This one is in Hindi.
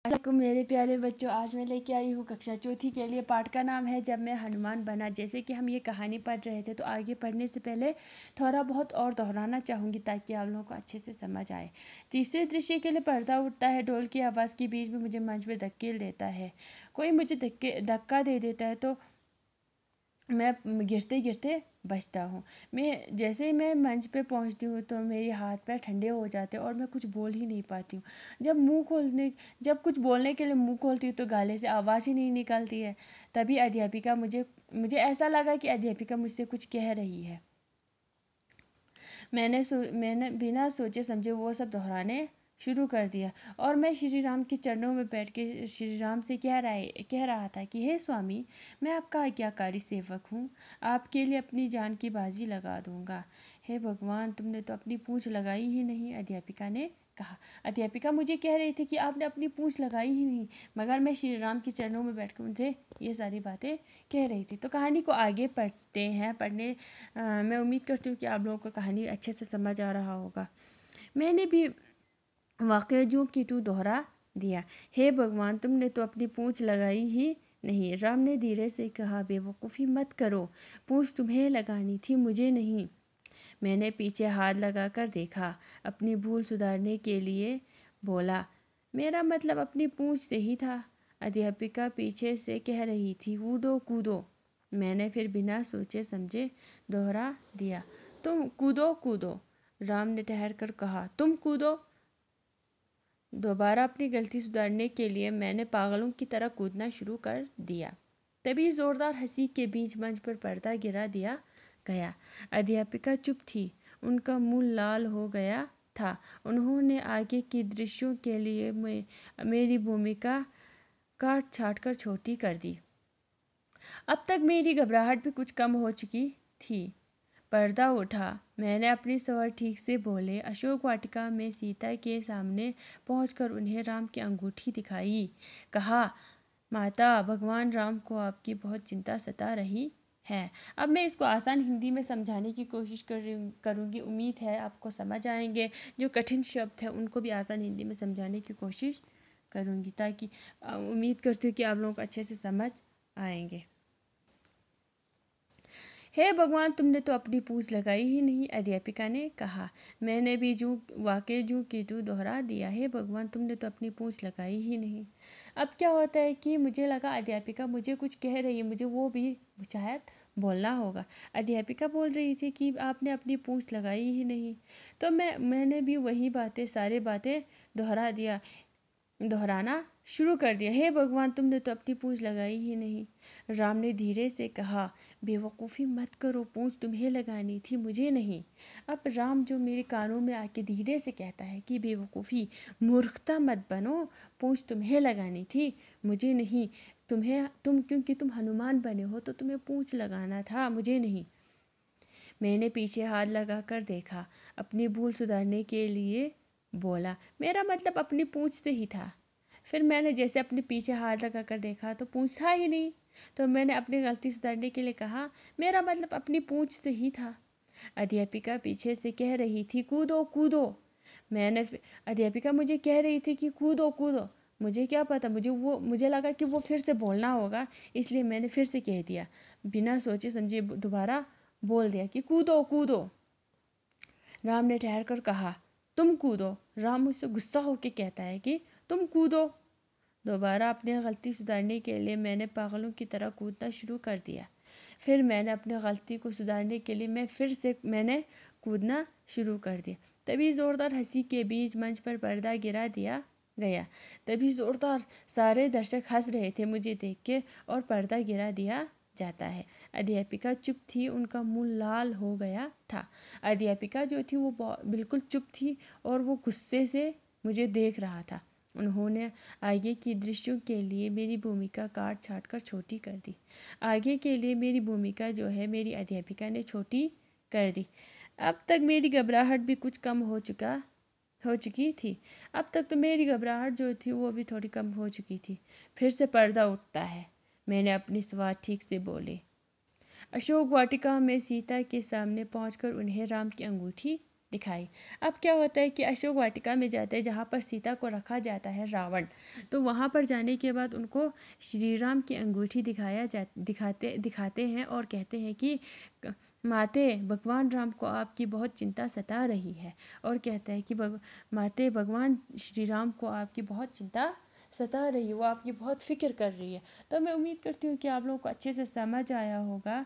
अस्सलाम मेरे प्यारे बच्चों, आज मैं लेके आई हूँ कक्षा चौथी के लिए। पाठ का नाम है जब मैं हनुमान बना। जैसे कि हम ये कहानी पढ़ रहे थे, तो आगे पढ़ने से पहले थोड़ा बहुत और दोहराना चाहूँगी ताकि आप लोगों को अच्छे से समझ आए। तीसरे दृश्य के लिए पर्दा उठता है। ढोल की आवाज़ के बीच में मुझे मंच पर धकेल देता है। कोई मुझे धक्का दे देता है तो मैं गिरते गिरते बचता हूँ। जैसे ही मैं मंच पे पहुँचती हूँ तो मेरे हाथ पैर ठंडे हो जाते हैं और मैं कुछ बोल ही नहीं पाती हूँ। जब कुछ बोलने के लिए मुंह खोलती हूँ तो गाले से आवाज़ ही नहीं निकलती है। तभी अध्यापिका मुझे ऐसा लगा कि अध्यापिका मुझसे कुछ कह रही है। मैंने बिना सोचे समझे वो सब दोहराने शुरू कर दिया और मैं श्री राम के चरणों में बैठ के श्री राम से कह रहा था कि हे स्वामी, मैं आपका आज्ञाकारी सेवक हूँ। आपके लिए अपनी जान की बाजी लगा दूंगा। हे भगवान, तुमने तो अपनी पूंछ लगाई ही नहीं, अध्यापिका ने कहा। अध्यापिका मुझे कह रही थी कि आपने अपनी पूंछ लगाई ही नहीं, मगर मैं श्री राम के चरणों में बैठकर उनसे ये सारी बातें कह रही थी। तो कहानी को आगे पढ़ते हैं। मैं उम्मीद करती हूँ कि आप लोगों को कहानी अच्छे से समझ आ रहा होगा। मैंने भी वाकया जो कि तू दोहरा दिया। हे भगवान, तुमने तो अपनी पूंछ लगाई ही नहीं, राम ने धीरे से कहा। बेवकूफ़ी मत करो, पूंछ तुम्हें लगानी थी, मुझे नहीं। मैंने पीछे हाथ लगाकर देखा। अपनी भूल सुधारने के लिए बोला, मेरा मतलब अपनी पूंछ से ही था। अध्यापिका पीछे से कह रही थी, कूदो कूदो। मैंने फिर बिना सोचे समझे दोहरा दिया, तुम कूदो कूदो। राम ने ठहर कर कहा, तुम कूदो। दोबारा अपनी गलती सुधारने के लिए मैंने पागलों की तरह कूदना शुरू कर दिया। तभी जोरदार हंसी के बीच मंच पर पर्दा गिरा दिया गया। अध्यापिका चुप थी। उनका मुंह लाल हो गया था। उन्होंने आगे के दृश्यों के लिए मेरी भूमिका काट छाट कर छोटी कर दी। अब तक मेरी घबराहट भी कुछ कम हो चुकी थी। पर्दा उठा। मैंने अपनी स्वर ठीक से बोले, अशोक वाटिका में सीता के सामने पहुंचकर उन्हें राम की अंगूठी दिखाई। कहा, माता, भगवान राम को आपकी बहुत चिंता सता रही है। अब मैं इसको आसान हिंदी में समझाने की कोशिश करूँगी। उम्मीद है आपको समझ आएंगे। जो कठिन शब्द हैं उनको भी आसान हिंदी में समझाने की कोशिश करूँगी, ताकि उम्मीद करती हूँ कि आप लोगों को अच्छे से समझ आएंगे। हे भगवान, तुमने तो अपनी पूंछ लगाई ही नहीं, अध्यापिका ने कहा। मैंने भी जू की तू दोहरा दिया। हे भगवान, तुमने तो अपनी पूंछ लगाई ही नहीं। अब क्या होता है कि मुझे लगा अध्यापिका मुझे कुछ कह रही है, मुझे वो भी शायद बोलना होगा। अध्यापिका बोल रही थी कि आपने अपनी पूंछ लगाई ही नहीं। तो मैंने भी वही सारी बातें दोहराना शुरू कर दिया। हे भगवान, तुमने तो अपनी पूंछ लगाई ही नहीं। राम ने धीरे से कहा, बेवकूफ़ी मत करो, पूंछ तुम्हें लगानी थी, मुझे नहीं। अब राम जो मेरे कानों में आके धीरे से कहता है कि बेवकूफ़ी, मूर्खता मत बनो, पूंछ तुम्हें लगानी थी, मुझे नहीं। क्योंकि तुम हनुमान बने हो तो तुम्हें पूंछ लगाना था, मुझे नहीं। मैंने पीछे हाथ लगाकर देखा। अपनी भूल सुधारने के लिए बोला, मेरा मतलब अपनी पूंछ से ही था। फिर मैंने जैसे अपने पीछे हाथ लगाकर देखा तो पूंछ था ही नहीं। तो मैंने अपनी गलती सुधारने के लिए कहा, मेरा मतलब अपनी पूंछ से ही था। अध्यापिका पीछे से कह रही थी, कूदो कूदो। अध्यापिका मुझे कह रही थी कि कूदो कूदो। मुझे क्या पता, मुझे लगा कि वो फिर से बोलना होगा, इसलिए मैंने फिर से कह दिया। बिना सोचे समझे दोबारा बोल दिया कि कूदो कूदो। राम ने ठहर कर कहा, तुम कूदो। राम मुझसे गुस्सा होकर कहता है कि तुम कूदो। दोबारा अपनी गलती सुधारने के लिए मैंने पागलों की तरह कूदना शुरू कर दिया। फिर मैंने अपनी गलती को सुधारने के लिए मैंने कूदना शुरू कर दिया। तभी ज़ोरदार हंसी के बीच मंच पर पर्दा गिरा दिया गया। तभी ज़ोरदार सारे दर्शक हंस रहे थे मुझे देख के, और पर्दा गिरा दिया जाता है। अध्यापिका चुप थी। उनका मुंह लाल हो गया था। अध्यापिका जो थी वो बिल्कुल चुप थी और वो गुस्से से मुझे देख रहा था। उन्होंने आगे की दृश्यों के लिए मेरी भूमिका काट छाट कर छोटी कर दी। आगे के लिए मेरी भूमिका जो है मेरी अध्यापिका ने छोटी कर दी। अब तक मेरी घबराहट भी कुछ कम हो चुकी थी। अब तक तो मेरी घबराहट जो थी वो भी थोड़ी कम हो चुकी थी। फिर से पर्दा उठता है। मैंने अपनी सवाल ठीक से बोले। अशोक वाटिका में सीता के सामने पहुंचकर उन्हें राम की अंगूठी दिखाई। अब क्या होता है कि अशोक वाटिका में जाते हैं जहाँ पर सीता को रखा जाता है रावण। तो वहाँ पर जाने के बाद उनको श्री राम की अंगूठी दिखाते हैं और कहते हैं कि माते भगवान राम को आपकी बहुत चिंता सता रही है। और कहता है कि माते भगवान श्री राम को आपकी बहुत चिंता सता रही है, वो आपकी बहुत फ़िक्र कर रही है। तो मैं उम्मीद करती हूँ कि आप लोगों को अच्छे से समझ आया होगा